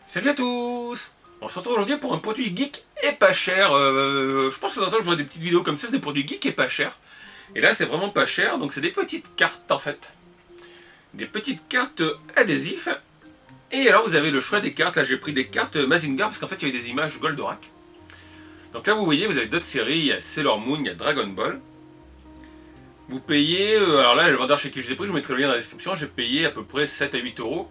Salut à tous! On se retrouve aujourd'hui pour un produit geek et pas cher. Je pense que de temps en temps je vois des petites vidéos comme ça, c'est des produits geek et pas cher. Et là c'est vraiment pas cher, donc c'est des petites cartes en fait. Des petites cartes adhésives. Et alors vous avez le choix des cartes, là j'ai pris des cartes Mazinger parce qu'en fait il y avait des images Goldorak. Donc là vous voyez, vous avez d'autres séries, il y a Sailor Moon, il y a Dragon Ball. Vous payez, alors là le vendeur chez qui je les ai pris, je vous mettrai le lien dans la description, j'ai payé à peu près 7 à 8 euros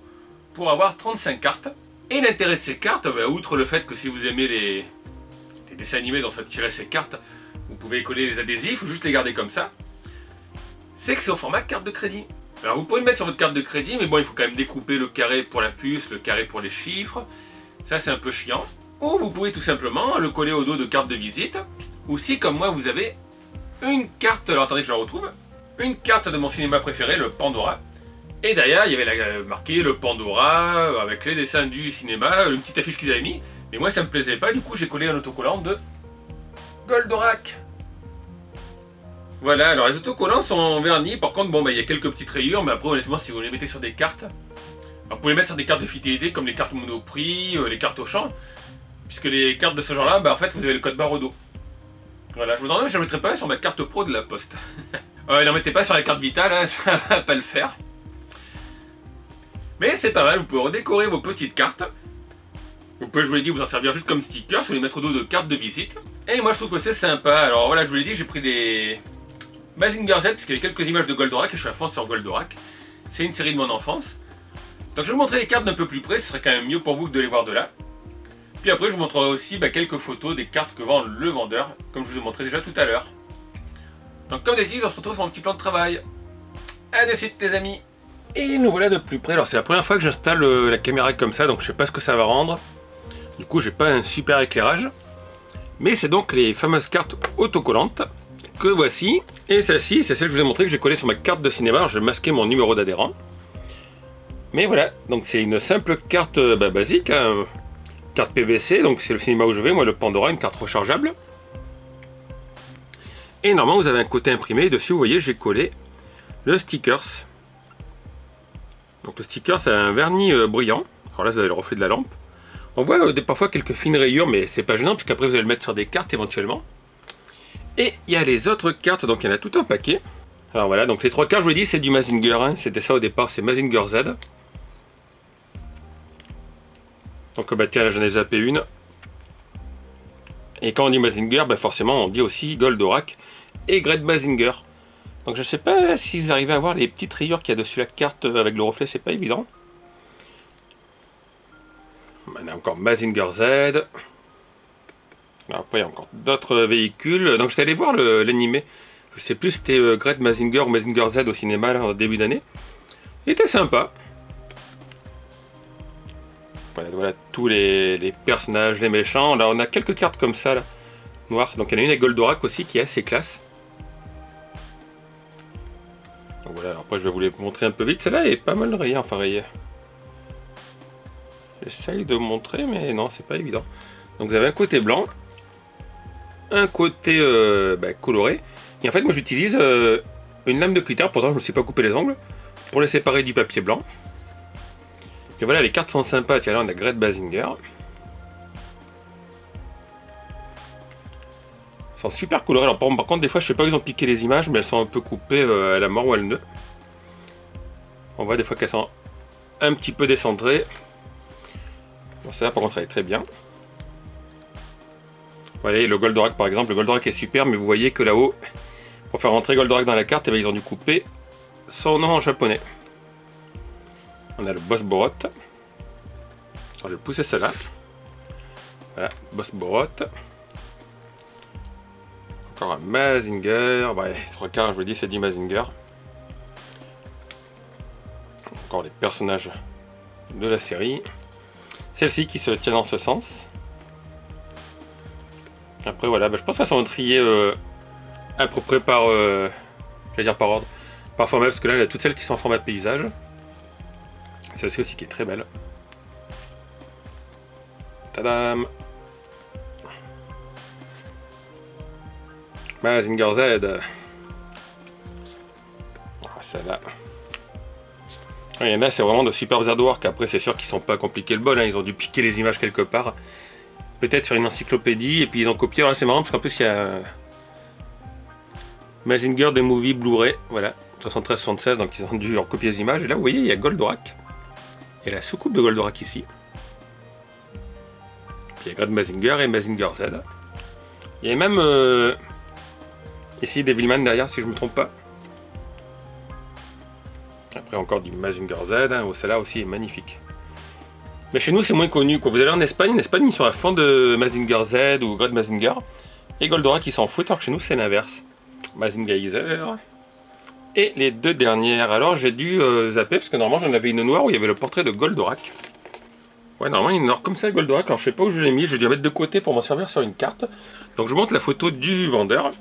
pour avoir 35 cartes. Et l'intérêt de ces cartes, outre le fait que si vous aimez les dessins animés dont ça tirait ces cartes, vous pouvez coller les adhésifs ou juste les garder comme ça, c'est que c'est au format carte de crédit. Alors vous pouvez le mettre sur votre carte de crédit, mais bon, il faut quand même découper le carré pour la puce, le carré pour les chiffres, ça c'est un peu chiant. Ou vous pouvez tout simplement le coller au dos de carte de visite, ou si comme moi vous avez une carte, alors attendez que je la retrouve, une carte de mon cinéma préféré, le Pandora. Et derrière, il y avait marqué le Pandora avec les dessins du cinéma, une petite affiche qu'ils avaient mis. Mais moi, ça me plaisait pas, du coup, j'ai collé un autocollant de Goldorak. Voilà, alors les autocollants sont en vernis. Par contre, bon, il y a quelques petites rayures, mais après, honnêtement, si vous les mettez sur des cartes, alors, vous pouvez les mettre sur des cartes de fidélité comme les cartes Monoprix, les cartes Auchan, puisque les cartes de ce genre-là, en fait, vous avez le code barre au dos. Voilà, je me demande, je ne mettrai pas sur ma carte pro de la Poste. N'en mettez pas sur la carte vitale, hein, ça va pas le faire. Mais c'est pas mal, vous pouvez redécorer vos petites cartes. Vous pouvez, je vous l'ai dit, vous en servir juste comme stickers, vous les mettre au dos de cartes de visite. Et moi je trouve que c'est sympa. Alors voilà, je vous l'ai dit, j'ai pris des Mazinger Z, parce qu'il y avait quelques images de Goldorak, et je suis à fond sur Goldorak. C'est une série de mon enfance. Donc je vais vous montrer les cartes d'un peu plus près, ce serait quand même mieux pour vous que de les voir de là. Puis après je vous montrerai aussi quelques photos des cartes que vend le vendeur, comme je vous ai montré déjà tout à l'heure. Donc comme d'habitude, on se retrouve sur mon petit plan de travail. A de suite les amis. Et nous voilà de plus près. Alors c'est la première fois que j'installe la caméra comme ça, donc je sais pas ce que ça va rendre. Du coup j'ai pas un super éclairage. Mais c'est donc les fameuses cartes autocollantes que voici. Et celle-ci, c'est celle que je vous ai montré que j'ai collée sur ma carte de cinéma. Alors, je vais masquer mon numéro d'adhérent. Mais voilà, donc c'est une simple carte basique, hein, carte PVC, donc c'est le cinéma où je vais, moi le Pandora, une carte rechargeable. Et normalement vous avez un côté imprimé, dessus vous voyez j'ai collé le stickers. Donc le sticker c'est un vernis brillant, alors là vous avez le reflet de la lampe. On voit parfois quelques fines rayures mais c'est pas gênant parce qu'après vous allez le mettre sur des cartes éventuellement. Et il y a les autres cartes, donc il y en a tout un paquet. Alors voilà, donc les trois cartes je vous l'ai dit c'est du Mazinger, hein. C'était ça au départ, c'est Mazinger Z. Donc tiens là j'en ai zappé une. Et quand on dit Mazinger, forcément on dit aussi Goldorak et Great Mazinger. Donc je sais pas si vous arrivez à voir les petites rayures qu'il y a dessus la carte avec le reflet, c'est pas évident. On a encore Mazinger Z. Alors après il y a encore d'autres véhicules. Donc j'étais allé voir l'animé. Je sais plus si c'était Great Mazinger ou Mazinger Z au cinéma là, en début d'année. Il était sympa. Voilà tous les personnages, les méchants. Là on a quelques cartes comme ça là, noires. Donc il y en a une avec Goldorak aussi qui est assez classe. Donc voilà, alors après je vais vous les montrer un peu vite. Celle-là est pas mal rayée, enfin rayée. J'essaye de montrer, mais non, c'est pas évident. Donc vous avez un côté blanc, un côté coloré. Et en fait, moi j'utilise une lame de cutter, pourtant je me suis pas coupé les ongles, pour les séparer du papier blanc. Et voilà, les cartes sont sympas. Tiens, là on a Great Mazinger. Elles sont super colorées. Alors par contre, des fois, je sais pas où ils ont piqué les images, mais elles sont un peu coupées à la mort ou à le nœud. On voit des fois qu'elles sont un petit peu décentrées. Bon, celle-là, par contre, elle est très bien. Voilà, et le Goldorak, par exemple, le Goldorak est super, mais vous voyez que là-haut, pour faire rentrer Goldorak dans la carte, ils ont dû couper son nom en japonais. On a le Boss Borot. Alors, je vais pousser celle-là. Voilà, Boss Borot. Encore un Mazinger, trois quarts, je vous dis, c'est du Mazinger. Encore les personnages de la série. Celle-ci qui se tient dans ce sens. Après, voilà, je pense qu'elles sont triées à peu près par, j'allais dire par ordre, par format, parce que là, il y a toutes celles qui sont en format paysage. Celle-ci aussi qui est très belle. Tadam! Mazinger Z. Celle-là. Il y en a, c'est vraiment de superbes artworks. Après, c'est sûr qu'ils sont pas compliqués le bol. Hein. Ils ont dû piquer les images quelque part. Peut-être sur une encyclopédie. Et puis ils ont copié. Alors c'est marrant parce qu'en plus, il y a Mazinger The Movie Blu-ray. Voilà. 73-76. Donc ils ont dû recopier les images. Et là, vous voyez, il y a Goldorak. Il y a la soucoupe de Goldorak ici. Puis il y a Grad Mazinger et Mazinger Z. Il y a même ici Devilman derrière, si je ne me trompe pas. Après encore du Mazinger Z, hein, celle-là aussi est magnifique. Mais chez nous c'est moins connu, quoi. Vous allez en Espagne ils sont à fond de Mazinger Z ou Grad Mazinger. Et Goldorak qui s'en fout, alors que chez nous c'est l'inverse. Mazingerizer. Et les deux dernières, alors j'ai dû zapper, parce que normalement j'en avais une noire où il y avait le portrait de Goldorak. Ouais, normalement il y a une noire comme ça Goldorak, alors je sais pas où je l'ai mis, j'ai dû la mettre de côté pour m'en servir sur une carte. Donc je montre la photo du vendeur,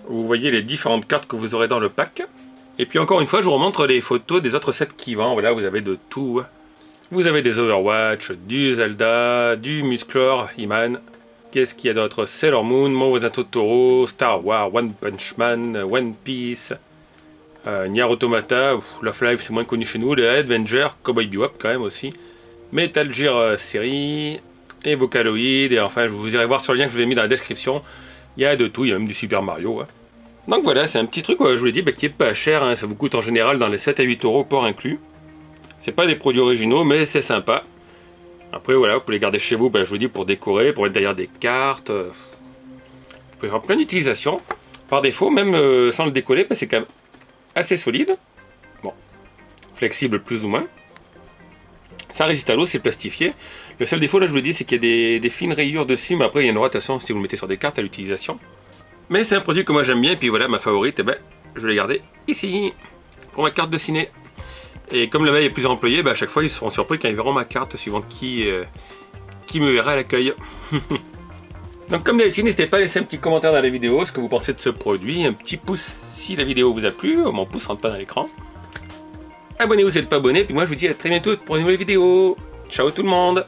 où vous voyez les différentes cartes que vous aurez dans le pack. Et puis encore une fois, je vous remontre les photos des autres sets qui vendent. Voilà, vous avez de tout. Vous avez des Overwatch, du Zelda, du Musclor, He-Man. Qu'est-ce qu'il y a d'autre? Sailor Moon, Mouza Totoro, Star Wars, One Punch Man, One Piece, Nier Automata, Love Live c'est moins connu chez nous, les Avenger, Cowboy Bebop quand même aussi, Metal Gear série, et Vocaloid, et enfin je vous irez voir sur le lien que je vous ai mis dans la description. Il y a de tout, il y a même du Super Mario. Donc voilà, c'est un petit truc, je vous l'ai dit, qui est pas cher, hein. Ça vous coûte en général dans les 7 à 8 euros port inclus. C'est pas des produits originaux, mais c'est sympa. Après voilà, vous pouvez les garder chez vous, je vous dis, pour décorer, pour mettre derrière des cartes. Vous pouvez avoir plein d'utilisations. Par défaut, même sans le décoller, c'est quand même assez solide. Bon, flexible plus ou moins. Ça résiste à l'eau, c'est plastifié. Le seul défaut, là je vous le dis, c'est qu'il y a des fines rayures dessus, mais après il y a une rotation si vous le mettez sur des cartes à l'utilisation. Mais c'est un produit que moi j'aime bien, et puis voilà, ma favorite, je vais la garder ici, pour ma carte de ciné. Et comme là-bas il y a plusieurs employés, à chaque fois ils seront surpris quand ils verront ma carte, suivant qui me verra à l'accueil. Donc comme d'habitude, n'hésitez pas à laisser un petit commentaire dans la vidéo, ce que vous pensez de ce produit, un petit pouce si la vidéo vous a plu, mon pouce rentre pas dans l'écran. Abonnez-vous si vous n'êtes pas abonné, puis moi je vous dis à très bientôt pour une nouvelle vidéo. Ciao tout le monde!